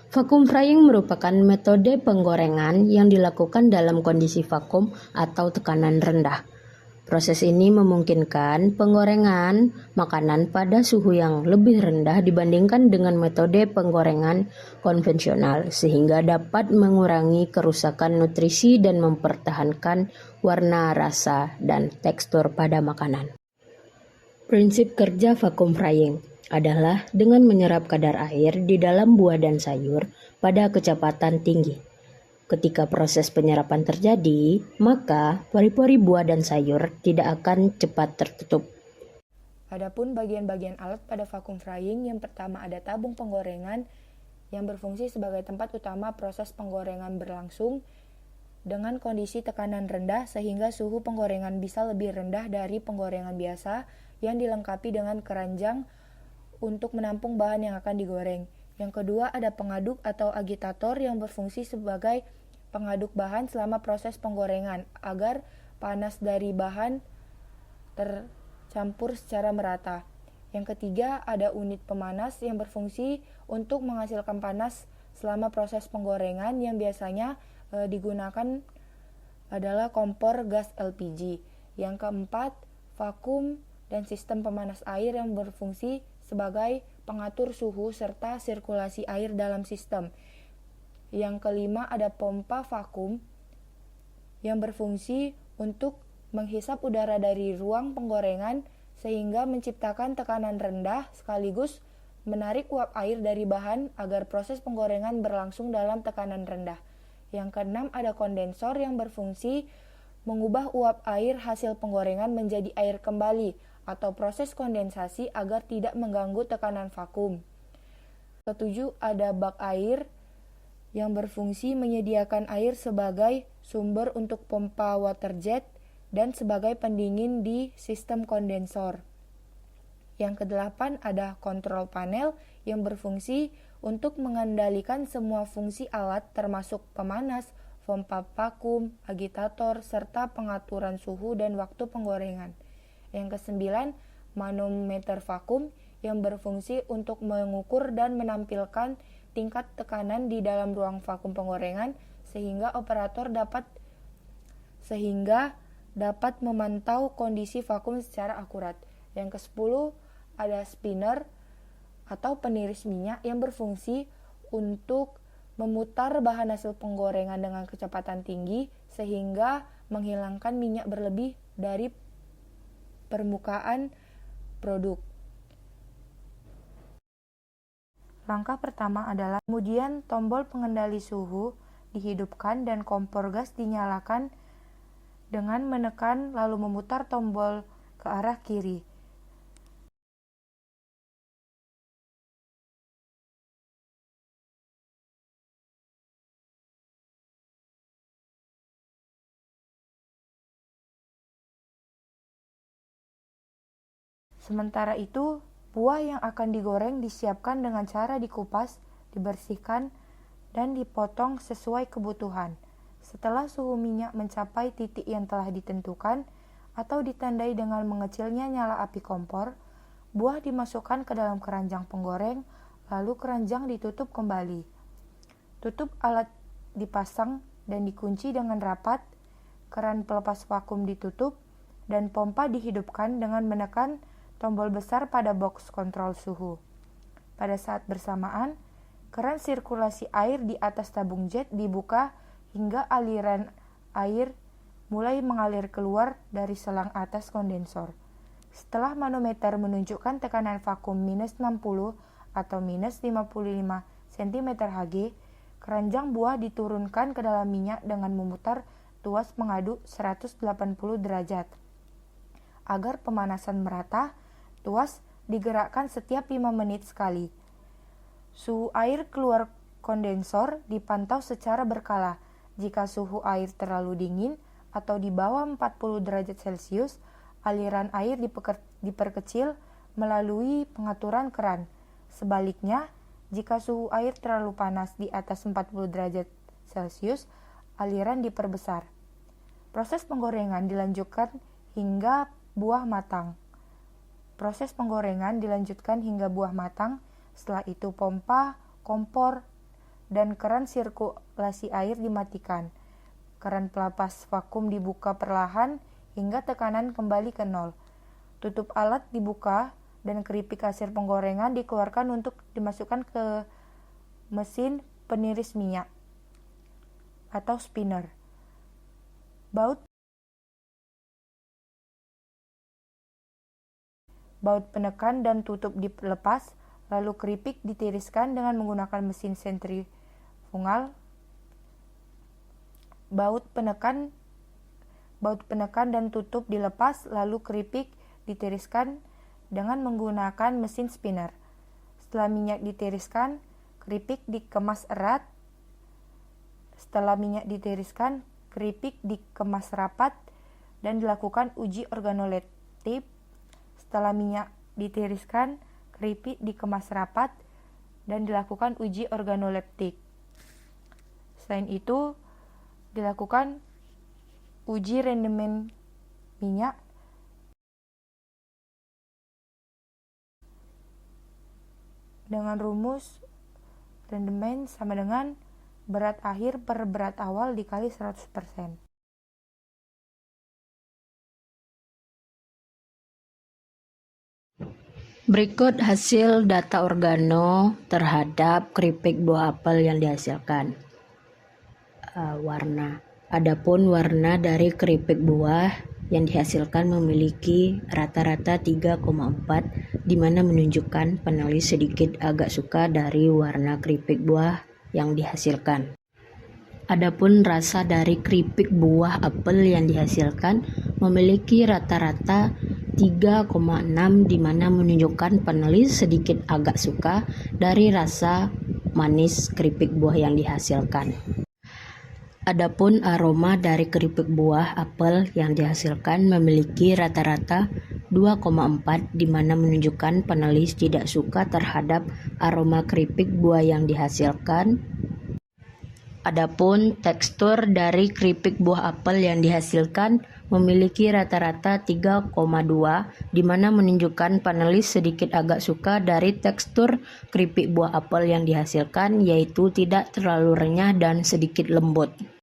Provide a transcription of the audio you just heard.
Vakum frying merupakan metode penggorengan yang dilakukan dalam kondisi vakum atau tekanan rendah. Proses ini memungkinkan penggorengan makanan pada suhu yang lebih rendah dibandingkan dengan metode penggorengan konvensional, sehingga dapat mengurangi kerusakan nutrisi dan mempertahankan warna, rasa, dan tekstur pada makanan. Prinsip kerja vakum frying adalah dengan menyerap kadar air di dalam buah dan sayur pada kecepatan tinggi. Ketika proses penyerapan terjadi, maka pori-pori buah dan sayur tidak akan cepat tertutup. Adapun bagian-bagian alat pada vakum frying, yang pertama ada tabung penggorengan yang berfungsi sebagai tempat utama proses penggorengan berlangsung dengan kondisi tekanan rendah sehingga suhu penggorengan bisa lebih rendah dari penggorengan biasa, yang dilengkapi dengan keranjang untuk menampung bahan yang akan digoreng. Yang kedua ada pengaduk atau agitator yang berfungsi sebagai pengaduk bahan selama proses penggorengan agar panas dari bahan tercampur secara merata. Yang ketiga ada unit pemanas yang berfungsi untuk menghasilkan panas selama proses penggorengan, yang biasanya digunakan adalah kompor gas LPG. Yang keempat, vakum dan sistem pemanas air yang berfungsi sebagai pengatur suhu serta sirkulasi air dalam sistem. Yang kelima ada pompa vakum yang berfungsi untuk menghisap udara dari ruang penggorengan sehingga menciptakan tekanan rendah sekaligus menarik uap air dari bahan agar proses penggorengan berlangsung dalam tekanan rendah. Yang keenam ada kondensor yang berfungsi mengubah uap air hasil penggorengan menjadi air kembali atau proses kondensasi agar tidak mengganggu tekanan vakum. Ketujuh ada bak air yang berfungsi menyediakan air sebagai sumber untuk pompa water jet dan sebagai pendingin di sistem kondensor. Yang kedelapan ada kontrol panel yang berfungsi untuk mengendalikan semua fungsi alat termasuk pemanas, pompa vakum, agitator, serta pengaturan suhu dan waktu penggorengan. Yang kesembilan, manometer vakum yang berfungsi untuk mengukur dan menampilkan tingkat tekanan di dalam ruang vakum penggorengan sehingga operator dapat memantau kondisi vakum secara akurat. Yang ke-10 ada spinner atau peniris minyak yang berfungsi untuk memutar bahan hasil penggorengan dengan kecepatan tinggi sehingga menghilangkan minyak berlebih dari permukaan produk. Langkah pertama adalah kemudian tombol pengendali suhu dihidupkan dan kompor gas dinyalakan dengan menekan lalu memutar tombol ke arah kiri. Sementara itu, buah yang akan digoreng disiapkan dengan cara dikupas, dibersihkan, dan dipotong sesuai kebutuhan. Setelah suhu minyak mencapai titik yang telah ditentukan atau ditandai dengan mengecilnya nyala api kompor, buah dimasukkan ke dalam keranjang penggoreng, lalu keranjang ditutup kembali. Tutup alat dipasang dan dikunci dengan rapat, keran pelepas vakum ditutup, dan pompa dihidupkan dengan menekan tombol besar pada box kontrol suhu. Pada saat bersamaan, keran sirkulasi air di atas tabung jet dibuka hingga aliran air mulai mengalir keluar dari selang atas kondensor. Setelah manometer menunjukkan tekanan vakum minus 60 atau minus 55 cm Hg, keranjang buah diturunkan ke dalam minyak dengan memutar tuas pengaduk 180 derajat. Agar pemanasan merata, tuas digerakkan setiap 5 menit sekali. Suhu air keluar kondensor dipantau secara berkala. Jika suhu air terlalu dingin atau di bawah 40 derajat Celcius, aliran air diperkecil melalui pengaturan keran. Sebaliknya, jika suhu air terlalu panas di atas 40 derajat Celcius, aliran diperbesar. Proses penggorengan dilanjutkan hingga buah matang. Proses penggorengan dilanjutkan hingga buah matang. Setelah itu pompa, kompor, dan keran sirkulasi air dimatikan. Keran pelepas vakum dibuka perlahan hingga tekanan kembali ke 0. Tutup alat dibuka dan keripik hasil penggorengan dikeluarkan untuk dimasukkan ke mesin peniris minyak atau spinner. Baut penekan dan tutup dilepas, lalu keripik ditiriskan dengan menggunakan mesin sentrifugal. Baut penekan dan tutup dilepas, lalu keripik ditiriskan dengan menggunakan mesin spinner. Setelah minyak ditiriskan, keripik dikemas erat. Setelah minyak ditiriskan, keripik dikemas rapat dan dilakukan uji organoleptik. Setelah minyak ditiriskan, keripik dikemas rapat dan dilakukan uji organoleptik. Selain itu, dilakukan uji rendemen minyak dengan rumus rendemen sama dengan berat akhir per berat awal dikali 100%. Berikut hasil data organo terhadap keripik buah apel yang dihasilkan. Warna. Adapun warna dari keripik buah yang dihasilkan memiliki rata-rata 3,4, di mana menunjukkan penulis sedikit agak suka dari warna keripik buah yang dihasilkan. Adapun rasa dari keripik buah apel yang dihasilkan memiliki rata-rata 3,6, di mana menunjukkan penulis sedikit agak suka dari rasa manis keripik buah yang dihasilkan. Adapun aroma dari keripik buah apel yang dihasilkan memiliki rata-rata 2,4, di mana menunjukkan penulis tidak suka terhadap aroma keripik buah yang dihasilkan. Adapun tekstur dari keripik buah apel yang dihasilkan memiliki rata-rata 3,2, di mana menunjukkan penulis sedikit agak suka dari tekstur keripik buah apel yang dihasilkan, yaitu tidak terlalu renyah dan sedikit lembut.